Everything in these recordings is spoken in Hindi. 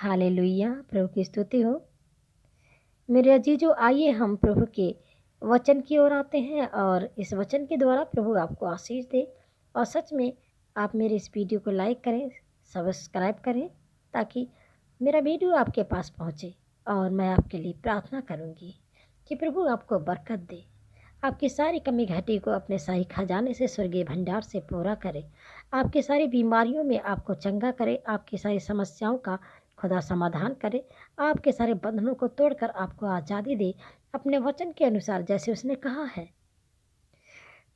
हालेलुया। प्रभु की स्तुति हो। मेरे अजीजों, आइए हम प्रभु के वचन की ओर आते हैं और इस वचन के द्वारा प्रभु आपको आशीष दे। और सच में आप मेरे इस वीडियो को लाइक करें, सब्सक्राइब करें, ताकि मेरा वीडियो आपके पास पहुंचे। और मैं आपके लिए प्रार्थना करूंगी कि प्रभु आपको बरकत दे, आपकी सारी कमी घटी को अपने शाही खजाने से, स्वर्गीय भंडार से पूरा करे, आपकी सारी बीमारियों में आपको चंगा करे, आपकी सारी समस्याओं का खुदा समाधान करे, आपके सारे बंधनों को तोड़कर आपको आज़ादी दे, अपने वचन के अनुसार जैसे उसने कहा है।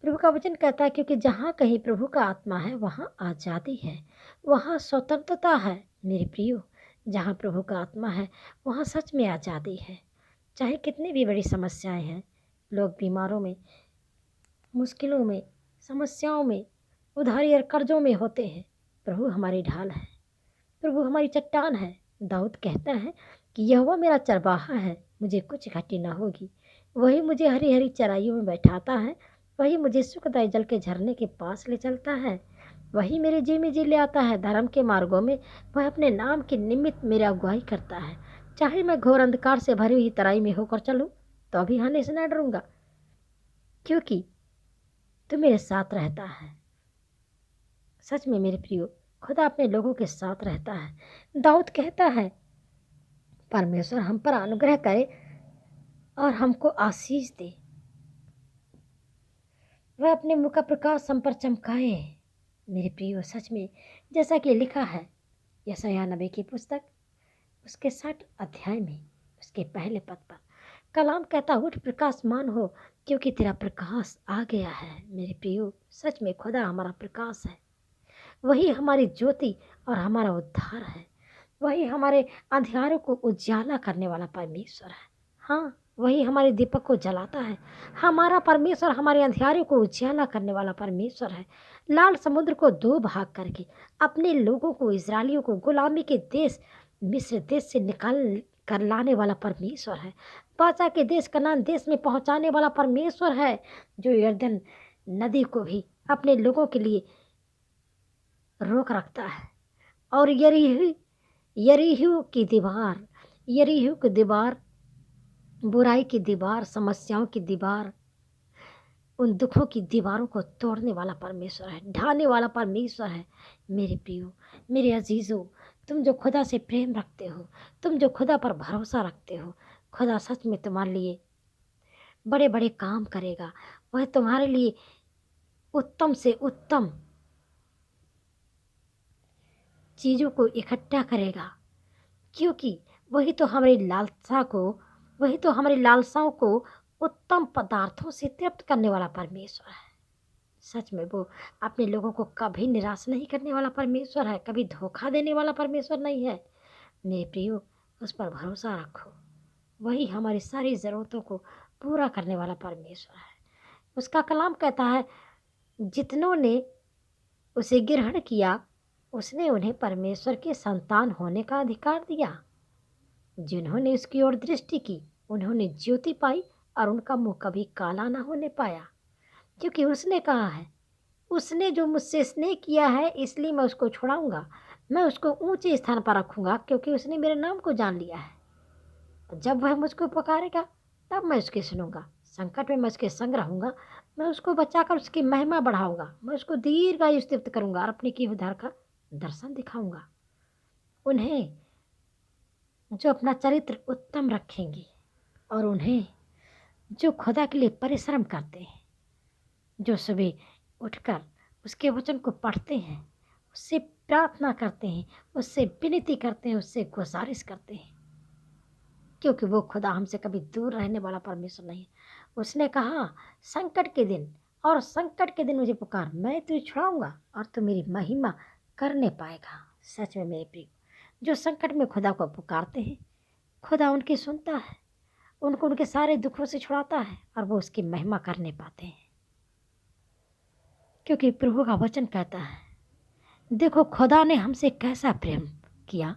प्रभु का वचन कहता है, क्योंकि जहाँ कहीं प्रभु का आत्मा है वहाँ आज़ादी है, वहाँ स्वतंत्रता है। मेरे प्रियो, जहाँ प्रभु का आत्मा है वहाँ सच में आज़ादी है। चाहे कितनी भी बड़ी समस्याएं हैं, लोग बीमारों में, मुश्किलों में, समस्याओं में, उधारी और कर्जों में होते हैं, प्रभु हमारी ढाल है, प्रभु हमारी चट्टान है। दाऊद कहता है कि यहोवा मेरा चरवाहा है, मुझे कुछ घटी न होगी। वही मुझे हरी हरी चराइयों में बैठाता है, वही मुझे सुखदायी जल के झरने के पास ले चलता है, वही मेरे जी में जी ले आता है। धर्म के मार्गों में वह अपने नाम के निमित्त मेरी अगुवाई करता है। चाहे मैं घोर अंधकार से भरी हुई तराई में होकर चलूँ तो भी हानि से न डरूंगा, क्योंकि तू मेरे साथ रहता है। सच में मेरे प्रियो, खुदा अपने लोगों के साथ रहता है। दाऊद कहता है, परमेश्वर हम पर अनुग्रह करे और हमको आशीष दे, वह अपने मुख का प्रकाश हम पर चमकाए। मेरे प्रियो, सच में जैसा कि लिखा है यशायाह नबी की पुस्तक उसके 60 अध्याय में उसके पहले पद पर कलाम कहता, उठ प्रकाशमान हो, क्योंकि तेरा प्रकाश आ गया है। मेरे प्रियो, सच में खुदा हमारा प्रकाश है, वही हमारी ज्योति और हमारा उद्धार है, वही हमारे अंधियारों को उजाला करने वाला परमेश्वर है। हाँ, वही हमारे दीपक को जलाता है। हमारा परमेश्वर हमारे अंधियारों को उजाला करने वाला परमेश्वर है। लाल समुद्र को दो भाग करके अपने लोगों को, इजरायलियों को गुलामी के देश मिस्र देश से निकाल कर लाने वाला परमेश्वर है। बाचा के देश, कनान देश में पहुंचाने वाला परमेश्वर है, जो यरदन नदी को भी अपने लोगों के लिए रोक रखता है। और यरीहो की दीवार, बुराई की दीवार, समस्याओं की दीवार, उन दुखों की दीवारों को तोड़ने वाला परमेश्वर है, ढाने वाला परमेश्वर है। मेरे प्रियो, मेरे अजीजों, तुम जो खुदा से प्रेम रखते हो, तुम जो खुदा पर भरोसा रखते हो, खुदा सच में तुम्हारे लिए बड़े बड़े काम करेगा। वह तुम्हारे लिए उत्तम से उत्तम चीज़ों को इकट्ठा करेगा, क्योंकि वही तो हमारी लालसाओं को उत्तम पदार्थों से तृप्त करने वाला परमेश्वर है। सच में वो अपने लोगों को कभी निराश नहीं करने वाला परमेश्वर है, कभी धोखा देने वाला परमेश्वर नहीं है। मेरे प्रियो, उस पर भरोसा रखो, वही हमारी सारी ज़रूरतों को पूरा करने वाला परमेश्वर है। उसका कलाम कहता है, जितनों ने उसे ग्रहण किया उसने उन्हें परमेश्वर के संतान होने का अधिकार दिया। जिन्होंने उसकी ओर दृष्टि की उन्होंने ज्योति पाई और उनका मुंह कभी काला ना होने पाया। क्योंकि उसने कहा है, उसने जो मुझसे स्नेह किया है इसलिए मैं उसको छुड़ाऊंगा, मैं उसको ऊंचे स्थान पर रखूंगा, क्योंकि उसने मेरे नाम को जान लिया है। जब वह मुझको पुकारेगा तब मैं उसकी सुनूंगा, संकट में मैं उसके संग रहूंगा, मैं उसको बचाकर उसकी महिमा बढ़ाऊंगा, मैं उसको दीर्घायु तृप्त करूंगा और अपने किए उद्धार का दर्शन दिखाऊंगा। उन्हें जो अपना चरित्र उत्तम रखेंगे और उन्हें जो खुदा के लिए परिश्रम करते हैं, जो सुबह उठकर उसके वचन को पढ़ते हैं, उससे प्रार्थना करते हैं, उससे विनती करते हैं, उससे गुजारिश करते हैं, क्योंकि वो खुदा हमसे कभी दूर रहने वाला परमेश्वर नहीं है। उसने कहा, संकट के दिन मुझे पुकार, मैं तुझे छुड़ाऊंगा और तू मेरी महिमा करने पाएगा। सच में मेरे प्रिय, जो संकट में खुदा को पुकारते हैं, खुदा उनकी सुनता है, उनको उनके सारे दुखों से छुड़ाता है और वो उसकी महिमा करने पाते हैं। क्योंकि प्रभु का वचन कहता है, देखो खुदा ने हमसे कैसा प्रेम किया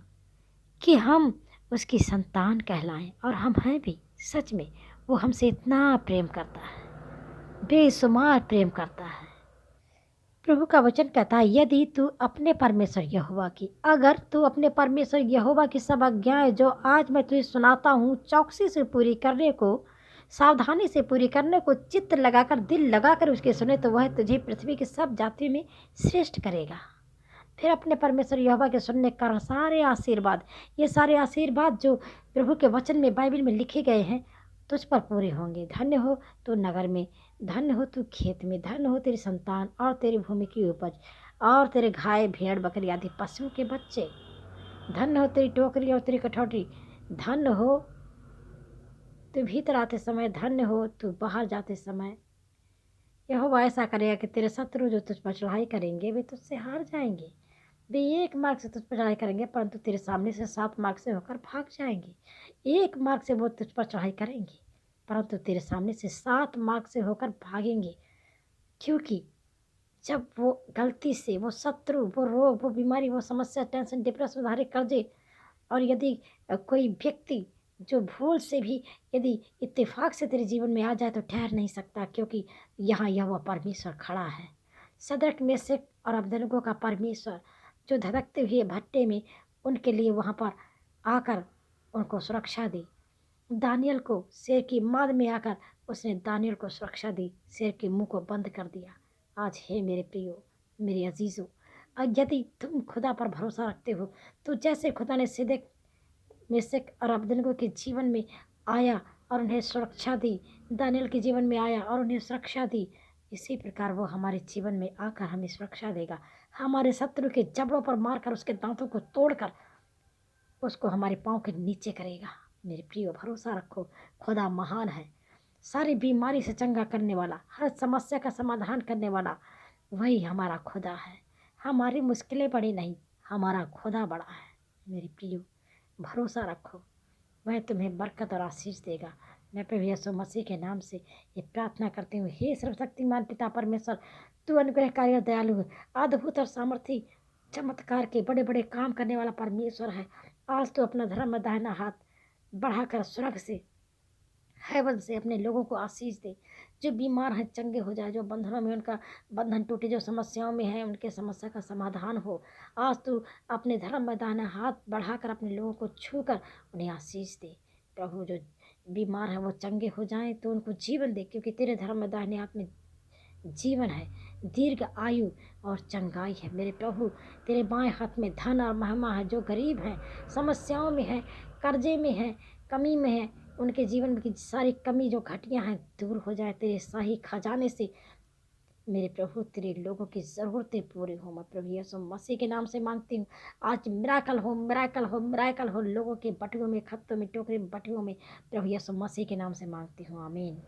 कि हम उसकी संतान कहलाएं, और हम हैं भी। सच में वो हमसे इतना प्रेम करता है, बेशुमार प्रेम करता है। प्रभु का वचन कहता है, यदि तू अपने परमेश्वर यहोवा की, अगर तू अपने परमेश्वर यहोवा की सब आज्ञाएं जो आज मैं तुझे सुनाता हूँ चौकसी से पूरी करने को, सावधानी से पूरी करने को, चित्त लगाकर, दिल लगाकर उसके सुने, तो वह तुझे पृथ्वी की सब जातियों में श्रेष्ठ करेगा। फिर अपने परमेश्वर यहोवा के सुनने के कारण सारे आशीर्वाद, ये सारे आशीर्वाद जो प्रभु के वचन में, बाइबल में लिखे गए हैं, तुझ पर पूरे होंगे। धन्य हो तू नगर में, धन्य हो तू खेत में, धन्य हो तेरी संतान और तेरी भूमि की उपज और तेरे गाय भेड़ बकरी आदि पशुओं के बच्चे। धन्य हो तेरी टोकरी और तेरी कटोरी। धन्य हो तू भीतर आते समय, धन्य हो तू बाहर जाते समय। यहोवा ऐसा करेगा कि तेरे शत्रु जो तुझ पर चढ़ाई करेंगे वे तुझसे हार जाएंगे। वे एक मार्ग से तुझ पर चढ़ाई करेंगे परंतु तेरे सामने से 7 मार्ग से होकर भाग जाएंगे। एक मार्ग से वो तुझ पर चढ़ाई करेंगे परंतु तेरे सामने से 7 मार्ग से होकर भागेंगे। क्योंकि जब वो गलती से, वो शत्रु, वो रोग, वो बीमारी, वो समस्या, टेंशन, डिप्रेशन, उधारी, कर्जे, और यदि कोई व्यक्ति जो भूल से भी यदि इत्तेफाक से तेरे जीवन में आ जाए तो ठहर नहीं सकता, क्योंकि यहाँ यहोवा परमेश्वर खड़ा है। सदरक मेशक और अबेदनगो का परमेश्वर जो धधकते हुए भट्टे में उनके लिए वहाँ पर आकर उनको सुरक्षा दी। दानियल को शेर की माद में आकर उसने दानियल को सुरक्षा दी, शेर के मुंह को बंद कर दिया। आज है मेरे प्रियो, मेरे अजीज़ों, यदि तुम खुदा पर भरोसा रखते हो तो जैसे खुदा ने सिदक, मेशक और अबेदनगो के जीवन में आया और उन्हें सुरक्षा दी, दानियल के जीवन में आया और उन्हें सुरक्षा दी, इसी प्रकार वो हमारे जीवन में आकर हमें सुरक्षा देगा। हमारे शत्रु के जबड़ों पर मारकर उसके दांतों को तोड़कर उसको हमारे पाँव के नीचे करेगा। मेरे प्रियो, भरोसा रखो, खुदा महान है। सारी बीमारी से चंगा करने वाला, हर समस्या का समाधान करने वाला वही हमारा खुदा है। हमारी मुश्किलें बड़ी नहीं, हमारा खुदा बड़ा है। मेरे प्रियो, भरोसा रखो, वह तुम्हें बरकत और आशीष देगा। मैं प्रभु यीशु मसीह के नाम से ये प्रार्थना करती हूँ, हे सर्वशक्तिमान पिता परमेश्वर, तू अनुग्रहकारी और दयालु है, अद्भुत और सामर्थी, चमत्कार के बड़े बड़े काम करने वाला परमेश्वर है। आज तो अपना धर्म में दाहिना हाथ बढ़ाकर स्वर्ग से, हेवन से अपने लोगों को आशीष दे। जो बीमार हैं चंगे हो जाए, जो बंधनों में उनका बंधन टूटे, जो समस्याओं में है उनके समस्या का समाधान हो। आज तू अपने धर्म में दाहिना हाथ बढ़ाकर अपने लोगों को छूकर उन्हें आशीष दे। प्रभु, जो बीमार हैं वो चंगे हो जाएं तो उनको जीवन दे, क्योंकि तेरे धर्म में दाहिने हाथ में जीवन है, दीर्घ आयु और चंगाई है। मेरे प्रभु, तेरे बाएं हाथ में धन और महिमा है। जो गरीब हैं, समस्याओं में हैं, कर्जे में हैं, कमी में हैं, उनके जीवन की सारी कमी जो घटियां हैं दूर हो जाए तेरे शाही खजाने से। मेरे प्रभु, तेरे लोगों की ज़रूरतें पूरी हो। मैं प्रभु यीशु मसीह के नाम से मांगती हूँ, आज मिराकल हो, मिराकल हो, मिराकल हो लोगों के बटुओं में, खत्तों में, टोकरे में, बटुओं में। प्रभु यीशु मसीह के नाम से मांगती हूँ, आमीन।